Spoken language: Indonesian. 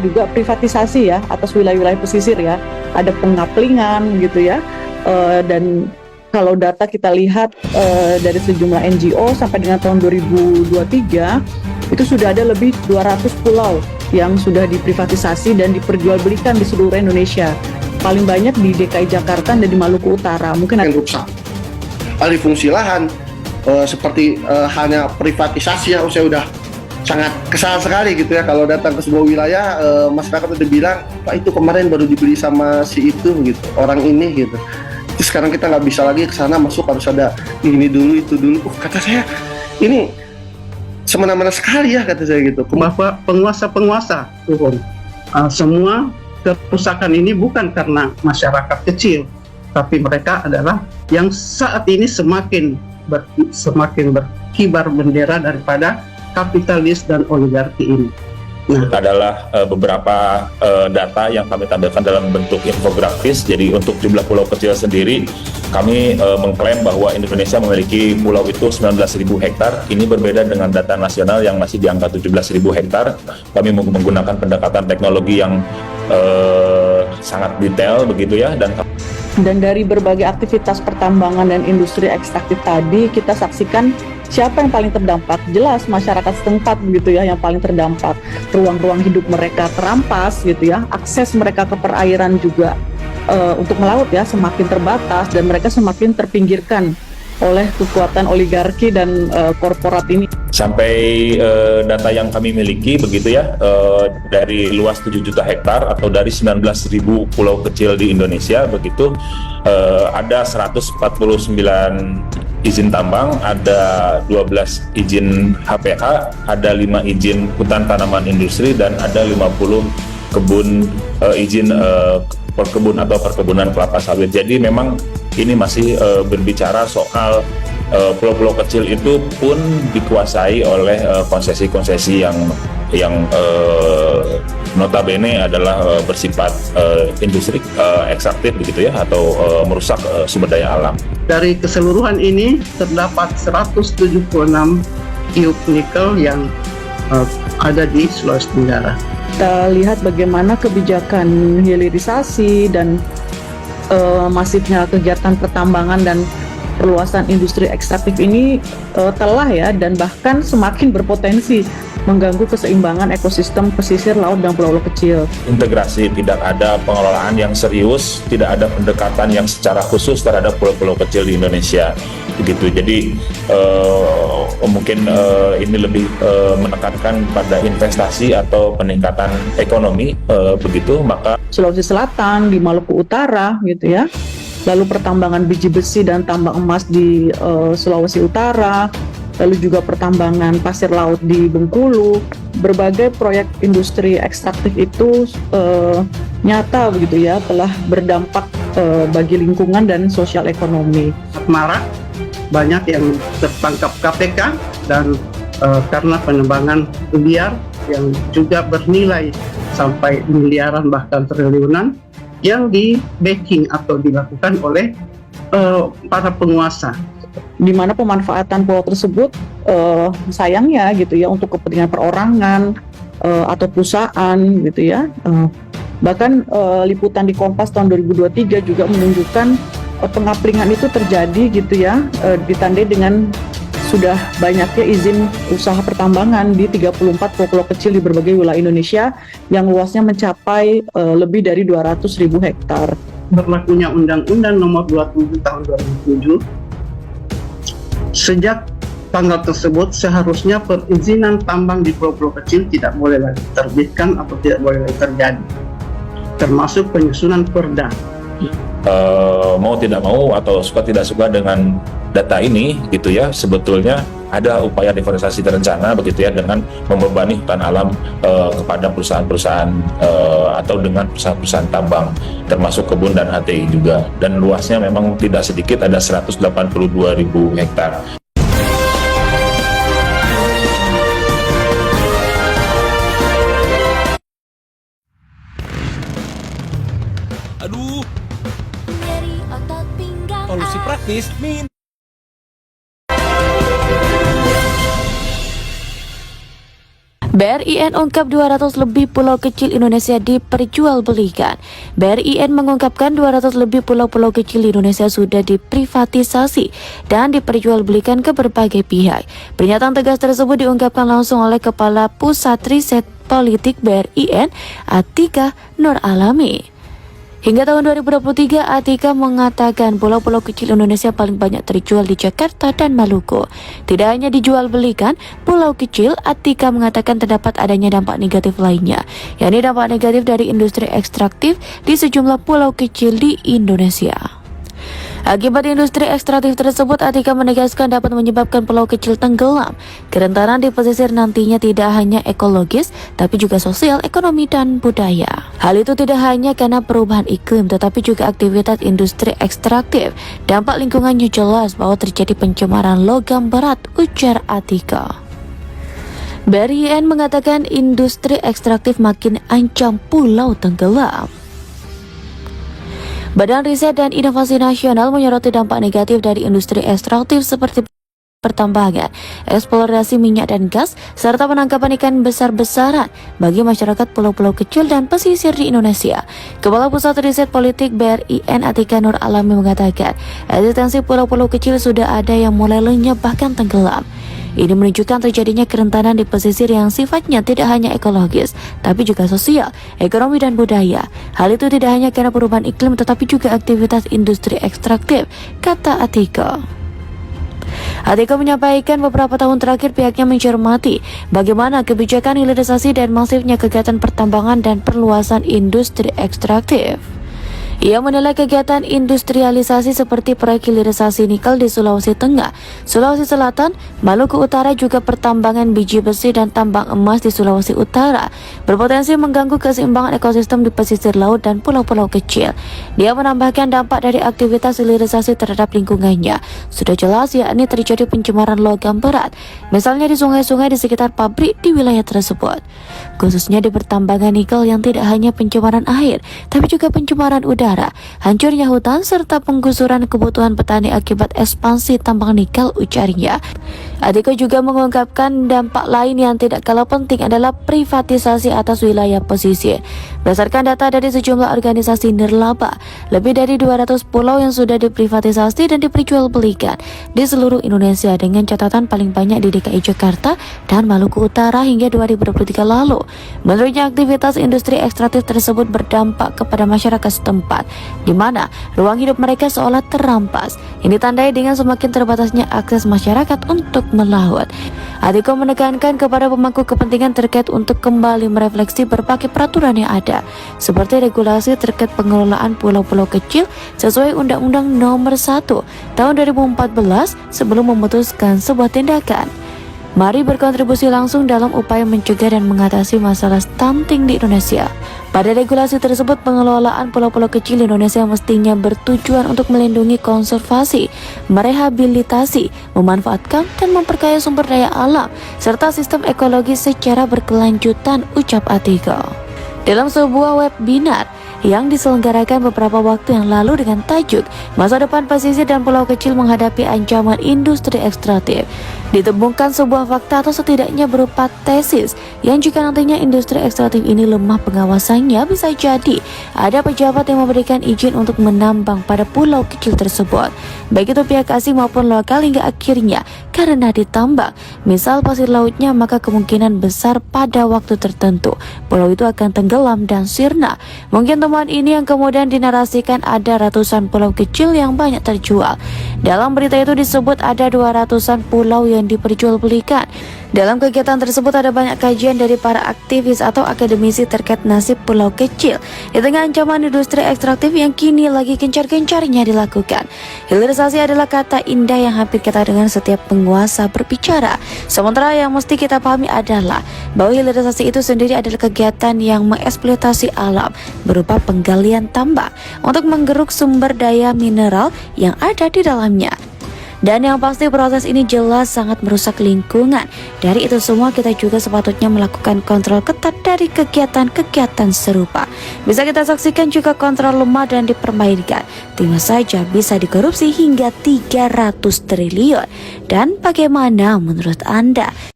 juga privatisasi ya atas wilayah-wilayah pesisir ya, ada pengaplingan gitu ya. Dan kalau data kita lihat dari sejumlah NGO sampai dengan tahun 2023 itu sudah ada lebih 200 pulau yang sudah diprivatisasi dan diperjualbelikan di seluruh Indonesia. Paling banyak di DKI Jakarta dan di Maluku Utara. Mungkin rusak. Alih fungsi lahan seperti hanya privatisasi ya, saya udah sangat kesal sekali gitu ya kalau datang ke sebuah wilayah masyarakat udah bilang, Pak itu kemarin baru dibeli sama si itu gitu, orang ini gitu. Terus sekarang kita nggak bisa lagi ke sana masuk, harus ada ini dulu itu dulu. Kata saya ini semena-mena sekali ya, kata saya gitu. Bahwa penguasa-penguasa turun. Semua kerusakan ini bukan karena masyarakat kecil, tapi mereka adalah yang saat ini semakin berkibar bendera daripada kapitalis dan oligarki ini. Adalah beberapa data yang kami tampilkan dalam bentuk infografis. Jadi untuk jumlah pulau kecil sendiri, kami mengklaim bahwa Indonesia memiliki pulau itu 19.000 hektar. Ini berbeda dengan data nasional yang masih di angka 17.000 hektar. Kami menggunakan pendekatan teknologi yang sangat detail begitu ya. Dan dari berbagai aktivitas pertambangan dan industri ekstraktif tadi, kita saksikan siapa yang paling terdampak. Jelas masyarakat setempat begitu ya yang paling terdampak. Ruang-ruang hidup mereka terampas gitu ya. Akses mereka ke perairan juga untuk melaut ya semakin terbatas dan mereka semakin terpinggirkan oleh kekuatan oligarki dan korporat ini. Sampai data yang kami miliki begitu ya, dari luas 7 juta hektar atau dari 19.000 pulau kecil di Indonesia begitu, ada 149 izin tambang, ada 12 izin HPH, ada 5 izin hutan tanaman industri, dan ada 50 kebun izin perkebun atau perkebunan kelapa sawit. Jadi memang ini masih berbicara soal pulau-pulau kecil itu pun dikuasai oleh konsesi-konsesi yang notabene adalah bersifat industri ekstraktif begitu ya, atau merusak sumber daya alam. Dari keseluruhan ini terdapat 176 tiuk nikel yang ada di Sulawesi Tenggara. Kita lihat bagaimana kebijakan hilirisasi dan masifnya kegiatan pertambangan dan perluasan industri ekstraktif ini telah ya dan bahkan semakin berpotensi mengganggu keseimbangan ekosistem pesisir, laut, dan pulau-pulau kecil. Integrasi, tidak ada pengelolaan yang serius, tidak ada pendekatan yang secara khusus terhadap pulau-pulau kecil di Indonesia. Begitu. Jadi mungkin ini lebih menekankan pada investasi atau peningkatan ekonomi begitu. Maka Sulawesi Selatan, di Maluku Utara gitu ya. Lalu pertambangan biji besi dan tambang emas di Sulawesi Utara, lalu juga pertambangan pasir laut di Bengkulu. Berbagai proyek industri ekstraktif itu nyata begitu ya, telah berdampak bagi lingkungan dan sosial ekonomi. Marak, banyak yang tertangkap KPK dan karena penembangan liar yang juga bernilai sampai miliaran bahkan triliunan yang di backing atau dilakukan oleh para penguasa, di mana pemanfaatan pulau tersebut sayangnya gitu ya untuk kepentingan perorangan atau perusahaan gitu ya. Bahkan liputan di Kompas tahun 2023 juga menunjukkan pengaplingan itu terjadi gitu ya, ditandai dengan sudah banyaknya izin usaha pertambangan di 34 pulau kecil di berbagai wilayah Indonesia yang luasnya mencapai lebih dari 200.000 hektar. Berlakunya Undang-Undang Nomor 27 Tahun 2007, sejak tanggal tersebut seharusnya perizinan tambang di pulau-pulau kecil tidak boleh lagi terbitkan atau tidak boleh lagi terjadi, termasuk penyusunan perda. Mau tidak mau atau suka tidak suka dengan data ini gitu ya, sebetulnya ada upaya deforestasi terencana begitu ya, dengan membebani hutan alam kepada perusahaan-perusahaan atau dengan perusahaan-perusahaan tambang termasuk kebun dan HTI juga, dan luasnya memang tidak sedikit, ada 182.000 hektar. Aduh, solusi praktis min. BRIN ungkap 200 lebih pulau kecil Indonesia diperjualbelikan. BRIN mengungkapkan 200 lebih pulau-pulau kecil di Indonesia sudah diprivatisasi dan diperjualbelikan ke berbagai pihak. Pernyataan tegas tersebut diungkapkan langsung oleh Kepala Pusat Riset Politik BRIN, Atika Nur Alami. Hingga tahun 2023, Atika mengatakan pulau-pulau kecil Indonesia paling banyak terjual di Jakarta dan Maluku. Tidak hanya dijual belikan pulau kecil, Atika mengatakan terdapat adanya dampak negatif lainnya, yakni dampak negatif dari industri ekstraktif di sejumlah pulau kecil di Indonesia. Akibat industri ekstraktif tersebut, Atika menegaskan dapat menyebabkan pulau kecil tenggelam. Kerentanan di pesisir nantinya tidak hanya ekologis, tapi juga sosial, ekonomi, dan budaya. Hal itu tidak hanya karena perubahan iklim, tetapi juga aktivitas industri ekstraktif. Dampak lingkungannya jelas bahwa terjadi pencemaran logam berat, ujar Atika. BRIN mengatakan industri ekstraktif makin ancam pulau tenggelam. Badan Riset dan Inovasi Nasional menyoroti dampak negatif dari industri ekstraktif seperti pertambangan, eksplorasi minyak dan gas, serta penangkapan ikan besar-besaran bagi masyarakat pulau-pulau kecil dan pesisir di Indonesia. Kepala Pusat Riset Politik BRIN, Atika Nur Alami, mengatakan eksistensi pulau-pulau kecil sudah ada yang mulai lenyap bahkan tenggelam. Ini menunjukkan terjadinya kerentanan di pesisir yang sifatnya tidak hanya ekologis, tapi juga sosial, ekonomi, dan budaya. Hal itu tidak hanya karena perubahan iklim, tetapi juga aktivitas industri ekstraktif, kata Atika. Atika menyampaikan beberapa tahun terakhir pihaknya mencermati bagaimana kebijakan hilirisasi dan masifnya kegiatan pertambangan dan perluasan industri ekstraktif. Ia menilai kegiatan industrialisasi seperti proyek hilirisasi nikel di Sulawesi Tengah, Sulawesi Selatan, Maluku Utara, juga pertambangan biji besi dan tambang emas di Sulawesi Utara berpotensi mengganggu keseimbangan ekosistem di pesisir laut dan pulau-pulau kecil. Dia menambahkan dampak dari aktivitas hilirisasi terhadap lingkungannya sudah jelas, yakni terjadi pencemaran logam berat, misalnya di sungai-sungai di sekitar pabrik di wilayah tersebut. Khususnya di pertambangan nikel yang tidak hanya pencemaran air, tapi juga pencemaran udara, hancurnya hutan, serta penggusuran kebutuhan petani akibat ekspansi tambang nikel, ujarnya. Atika juga mengungkapkan dampak lain yang tidak kalah penting adalah privatisasi atas wilayah pesisir. Berdasarkan data dari sejumlah organisasi nirlaba, lebih dari 200 pulau yang sudah diprivatisasi dan diperjualbelikan di seluruh Indonesia, dengan catatan paling banyak di DKI Jakarta dan Maluku Utara hingga 2023 lalu. Menurutnya, aktivitas industri ekstraktif tersebut berdampak kepada masyarakat setempat, di mana ruang hidup mereka seolah terampas. Ini ditandai dengan semakin terbatasnya akses masyarakat untuk melaut. Atika menekankan kepada pemangku kepentingan terkait untuk kembali merefleksi berbagai peraturan yang ada, seperti regulasi terkait pengelolaan pulau-pulau kecil sesuai Undang-Undang Nomor 1 Tahun 2014 sebelum memutuskan sebuah tindakan. Mari berkontribusi langsung dalam upaya mencegah dan mengatasi masalah stunting di Indonesia. Pada regulasi tersebut, pengelolaan pulau-pulau kecil di Indonesia mestinya bertujuan untuk melindungi konservasi, merehabilitasi, memanfaatkan, dan memperkaya sumber daya alam, serta sistem ekologi secara berkelanjutan, ucap Atika. Dalam sebuah webinar yang diselenggarakan beberapa waktu yang lalu dengan tajuk Masa Depan Pesisir dan Pulau Kecil Menghadapi Ancaman Industri Ekstraktif, ditemukan sebuah fakta atau setidaknya berupa tesis yang jika nantinya industri ekstraktif ini lemah pengawasannya, bisa jadi ada pejabat yang memberikan izin untuk menambang pada pulau kecil tersebut, baik itu pihak asing maupun lokal, hingga akhirnya karena ditambang misal pasir lautnya, maka kemungkinan besar pada waktu tertentu pulau itu akan tenggelam dan sirna. Mungkin temuan ini yang kemudian dinarasikan ada ratusan pulau kecil yang banyak terjual. Dalam berita itu disebut ada 200-an pulau yang diperjualbelikan. Dalam kegiatan tersebut ada banyak kajian dari para aktivis atau akademisi terkait nasib pulau kecil di tengah ancaman industri ekstraktif yang kini lagi gencar-gencarnya dilakukan. Hilirisasi adalah kata indah yang hampir kita dengar setiap penguasa berbicara. Sementara yang mesti kita pahami adalah bahwa hilirisasi itu sendiri adalah kegiatan yang mengeksploitasi alam berupa penggalian tambang untuk menggeruk sumber daya mineral yang ada di dalamnya. Dan yang pasti proses ini jelas sangat merusak lingkungan. Dari itu semua kita juga sepatutnya melakukan kontrol ketat dari kegiatan-kegiatan serupa. Bisa kita saksikan juga kontrol lemah dan dipermainkan. Timah saja bisa dikorupsi hingga 300 triliun. Dan bagaimana menurut Anda?